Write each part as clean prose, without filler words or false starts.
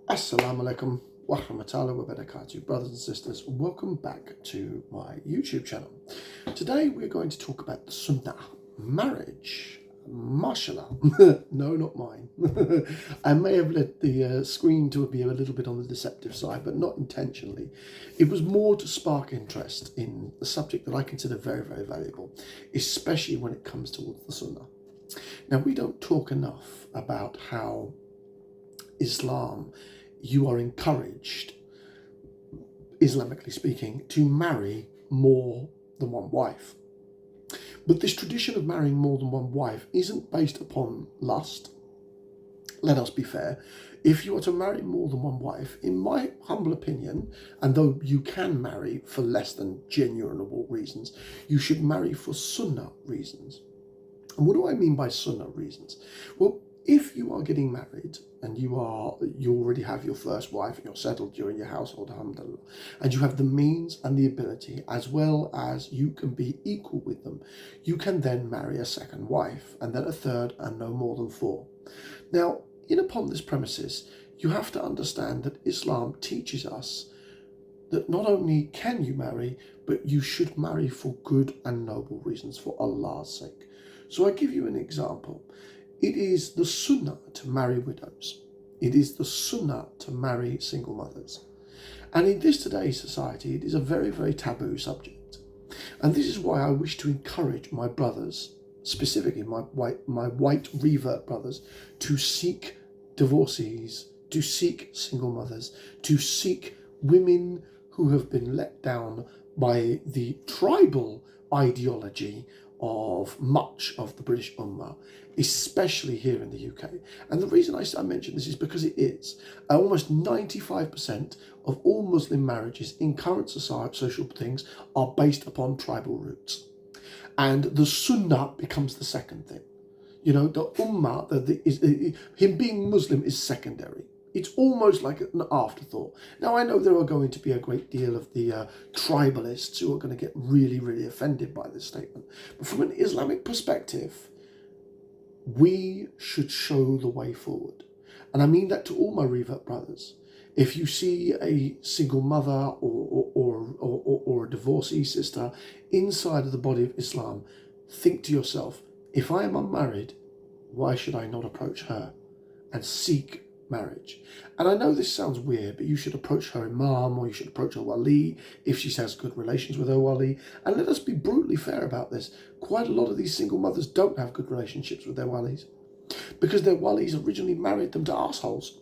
Assalamu alaikum wa rahmatullahi wa barakatuh, brothers and sisters. Welcome back to my YouTube channel. Today we're going to talk about the sunnah, marriage. Mashallah. No, not mine. I may have let the screen to be a little bit on the deceptive side, but not intentionally. It was more to spark interest in the subject that I consider very, very valuable, especially when it comes towards the sunnah. Now, we don't talk enough about how Islam, you are encouraged, Islamically speaking, to marry more than one wife. But this tradition of marrying more than one wife isn't based upon lust. Let us be fair. If you are to marry more than one wife, in my humble opinion, and though you can marry for less than genuine reasons, you should marry for sunnah reasons. And what do I mean by sunnah reasons? Well, if you are getting married and you already have your first wife and you're settled during your household, alhamdulillah, and you have the means and the ability, as well as you can be equal with them, you can then marry a second wife and then a third and no more than four. Now, upon this premises, you have to understand that Islam teaches us that not only can you marry, but you should marry for good and noble reasons, for Allah's sake. So I give you an example. It is the sunnah to marry widows. It is the sunnah to marry single mothers. And in this today's society, it is a very, very taboo subject. And this is why I wish to encourage my brothers, specifically my white revert brothers, to seek divorcees, to seek single mothers, to seek women who have been let down by the tribal ideology of much of the British ummah, especially here in the UK. And the reason I mention this is because it is almost 95% of all Muslim marriages in current social things are based upon tribal roots. And the sunnah becomes the second thing. The ummah, him being Muslim is secondary. It's almost like an afterthought. Now, I know there are going to be a great deal of the tribalists who are going to get really, really offended by this statement. But from an Islamic perspective, we should show the way forward. And I mean that to all my revert brothers. If you see a single mother or a divorcee sister inside of the body of Islam, think to yourself, if I am unmarried, why should I not approach her and seek marriage? And I know this sounds weird, but you should approach her imam, or you should approach her wali if she has good relations with her wali. And let us be brutally fair about this. Quite a lot of these single mothers don't have good relationships with their walis because their walis originally married them to assholes.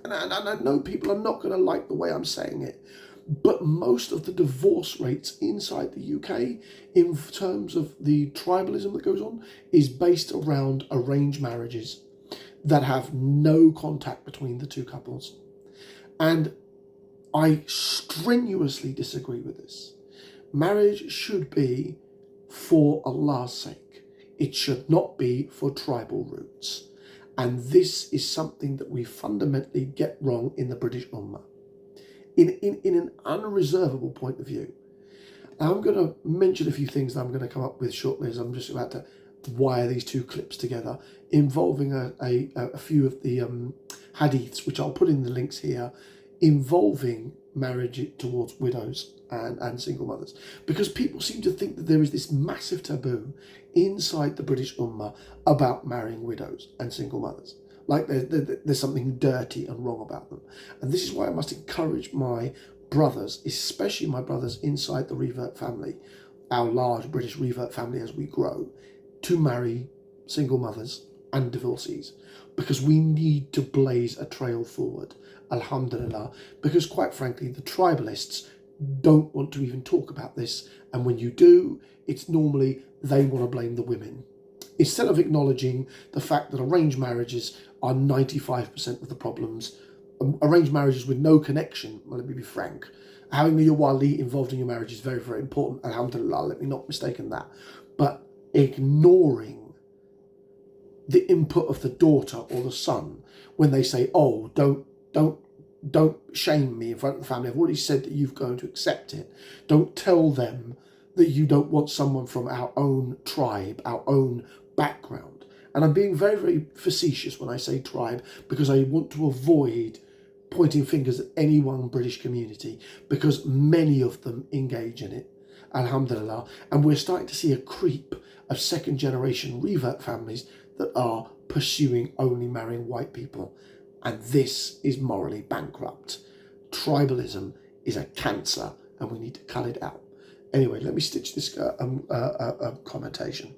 And I know people are not going to like the way I'm saying it, but most of the divorce rates inside the UK, in terms of the tribalism that goes on, is based around arranged marriages that have no contact between the two couples. And I strenuously disagree with this. Marriage should be for Allah's sake. It should not be for tribal roots. And this is something that we fundamentally get wrong in the British Ummah. In an unreservable point of view. Now, I'm going to mention a few things that I'm going to come up with shortly, as I'm just about to wire these two clips together, involving a few of the hadiths, which I'll put in the links here, involving marriage towards widows and single mothers. Because people seem to think that there is this massive taboo inside the British Ummah about marrying widows and single mothers. Like there's something dirty and wrong about them. And this is why I must encourage my brothers, especially my brothers inside the revert family, our large British revert family as we grow, to marry single mothers and divorcees, because we need to blaze a trail forward, alhamdulillah, because quite frankly, the tribalists don't want to even talk about this. And when you do, it's normally they want to blame the women, instead of acknowledging the fact that arranged marriages are 95% of the problems. Arranged marriages with no connection, well, let me be frank, having your wali involved in your marriage is very, very important, alhamdulillah, let me not mistake in that. But ignoring the input of the daughter or the son when they say, oh, don't shame me in front of the family, I've already said that you're going to accept it. Don't tell them that you don't want someone from our own tribe, our own background. And I'm being very, very facetious when I say tribe, because I want to avoid pointing fingers at any one British community, because many of them engage in it, alhamdulillah, and we're starting to see a creep of second generation revert families that are pursuing only marrying white people, and this is morally bankrupt. Tribalism is a cancer and we need to cut it out. Anyway, let me stitch this commentation.